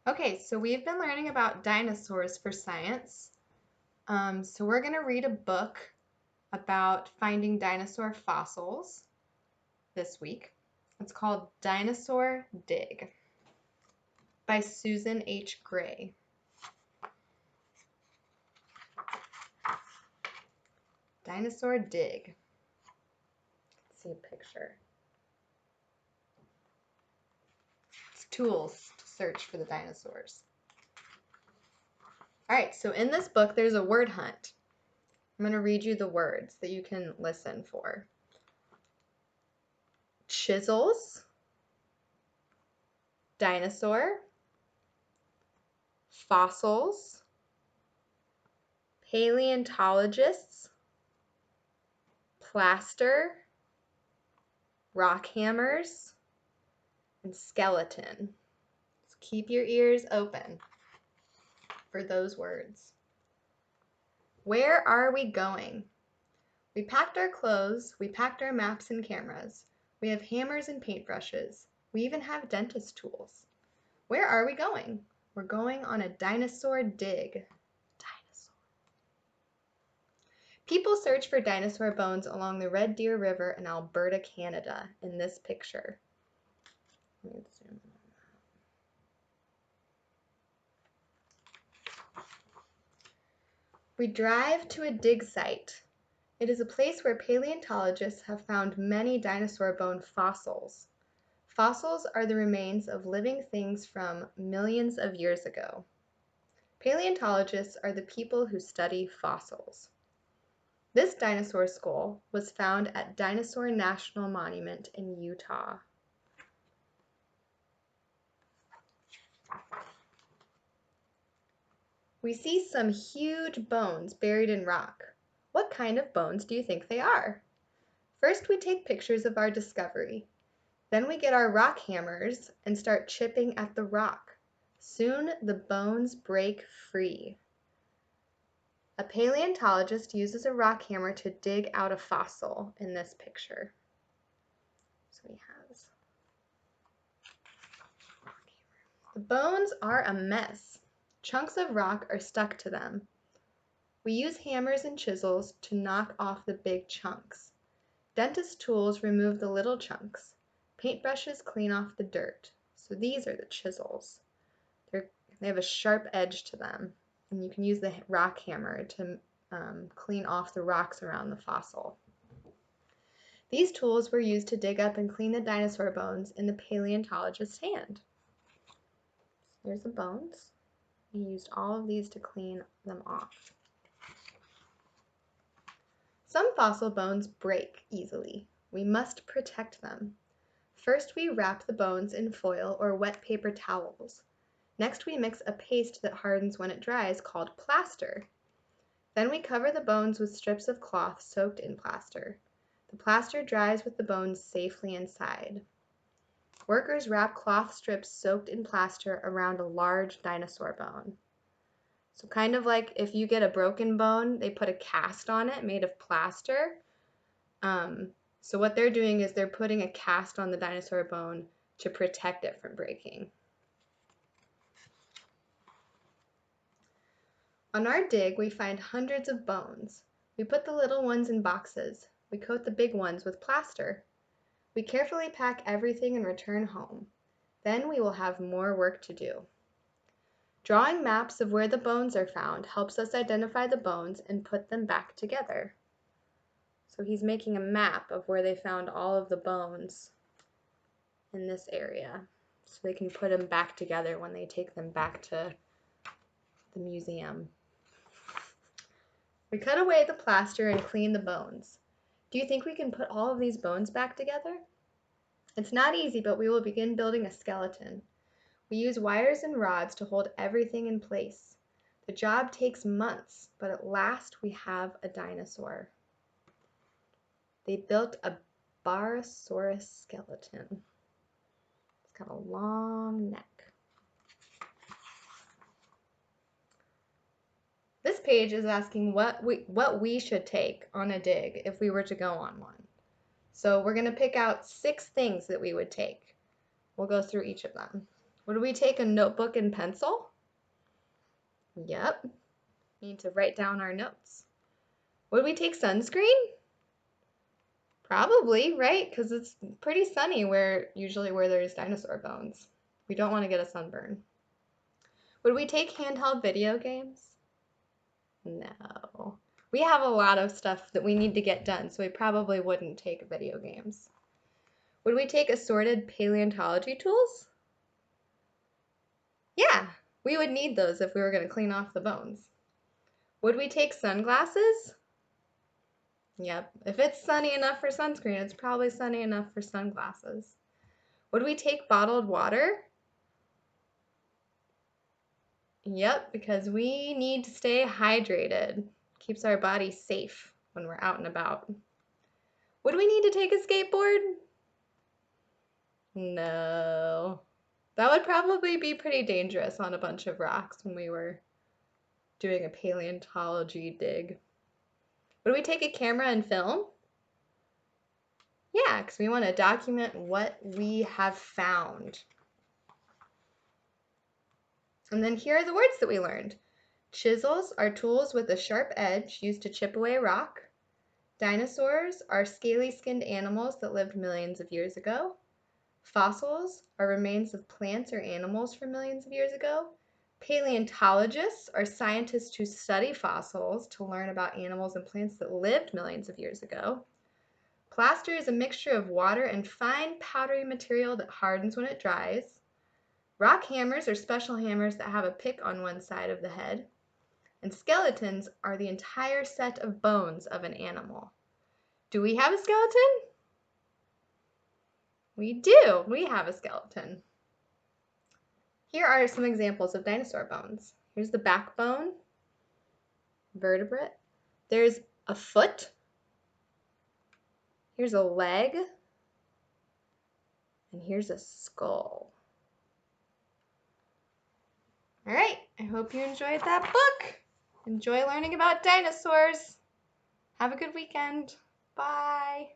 Okay, so we've been learning about dinosaurs for science. So we're going to read a book about finding dinosaur fossils this week. It's called Dinosaur Dig by Susan H. Gray. Dinosaur Dig. Let's see a picture. It's tools to search for the dinosaurs. All right, so in this book, there's a word hunt. I'm going to read you the words that you can listen for. Chisels, dinosaur, fossils, paleontologists, plaster, rock hammers, and skeleton. So keep your ears open for those words. Where are we going? We packed our clothes, we packed our maps and cameras. We have hammers and paintbrushes. We even have dentist tools. Where are we going? We're going on a dinosaur dig. People search for dinosaur bones along the Red Deer River in Alberta, Canada, in this picture. Let me zoom in. We drive to a dig site. It is a place where paleontologists have found many dinosaur bone fossils. Fossils are the remains of living things from millions of years ago. Paleontologists are the people who study fossils. This dinosaur skull was found at Dinosaur National Monument in Utah. We see some huge bones buried in rock. What kind of bones do you think they are? First, we take pictures of our discovery. Then we get our rock hammers and start chipping at the rock. Soon the bones break free. A paleontologist uses a rock hammer to dig out a fossil in this picture. So he has. The bones are a mess. Chunks of rock are stuck to them. We use hammers and chisels to knock off the big chunks. Dentist tools remove the little chunks. Paintbrushes clean off the dirt. So these are the chisels. They have a sharp edge to them, and you can use the rock hammer to clean off the rocks around the fossil. These tools were used to dig up and clean the dinosaur bones in the paleontologist's hand. Here's the bones. He used all of these to clean them off. Some fossil bones break easily. We must protect them. First, we wrap the bones in foil or wet paper towels. Next, we mix a paste that hardens when it dries called plaster. Then we cover the bones with strips of cloth soaked in plaster. The plaster dries with the bones safely inside. Workers wrap cloth strips soaked in plaster around a large dinosaur bone. So kind of like if you get a broken bone, they put a cast on it made of plaster. So what they're doing is they're putting a cast on the dinosaur bone to protect it from breaking. On our dig, we find hundreds of bones. We put the little ones in boxes. We coat the big ones with plaster. We carefully pack everything and return home. Then we will have more work to do. Drawing maps of where the bones are found helps us identify the bones and put them back together. So he's making a map of where they found all of the bones in this area, so they can put them back together when they take them back to the museum. We cut away the plaster and clean the bones. Do you think we can put all of these bones back together? It's not easy, but we will begin building a skeleton. We use wires and rods to hold everything in place. The job takes months, but at last we have a dinosaur. They built a Barosaurus skeleton. It's got a long neck. This page is asking what we should take on a dig if we were to go on one. So we're going to pick out 6 things that we would take. We'll go through each of them. Would we take a notebook and pencil? Yep. We need to write down our notes. Would we take sunscreen? Probably, right? Because it's pretty sunny usually where there's dinosaur bones. We don't want to get a sunburn. Would we take handheld video games? No. We have a lot of stuff that we need to get done, so we probably wouldn't take video games. Would we take assorted paleontology tools? Yeah, we would need those if we were going to clean off the bones. Would we take sunglasses? Yep, if it's sunny enough for sunscreen, it's probably sunny enough for sunglasses. Would we take bottled water? Yep, because we need to stay hydrated. Keeps our body safe when we're out and about. Would we need to take a skateboard? No. That would probably be pretty dangerous on a bunch of rocks when we were doing a paleontology dig. Would we take a camera and film? Yeah, because we want to document what we have found. And then here are the words that we learned. Chisels are tools with a sharp edge used to chip away rock. Dinosaurs are scaly-skinned animals that lived millions of years ago. Fossils are remains of plants or animals from millions of years ago. Paleontologists are scientists who study fossils to learn about animals and plants that lived millions of years ago. Plaster is a mixture of water and fine powdery material that hardens when it dries. Rock hammers are special hammers that have a pick on one side of the head. And skeletons are the entire set of bones of an animal. Do we have a skeleton? We do. We have a skeleton. Here are some examples of dinosaur bones. Here's the backbone, vertebrate. There's a foot. Here's a leg. And here's a skull. All right, I hope you enjoyed that book. Enjoy learning about dinosaurs. Have a good weekend. Bye.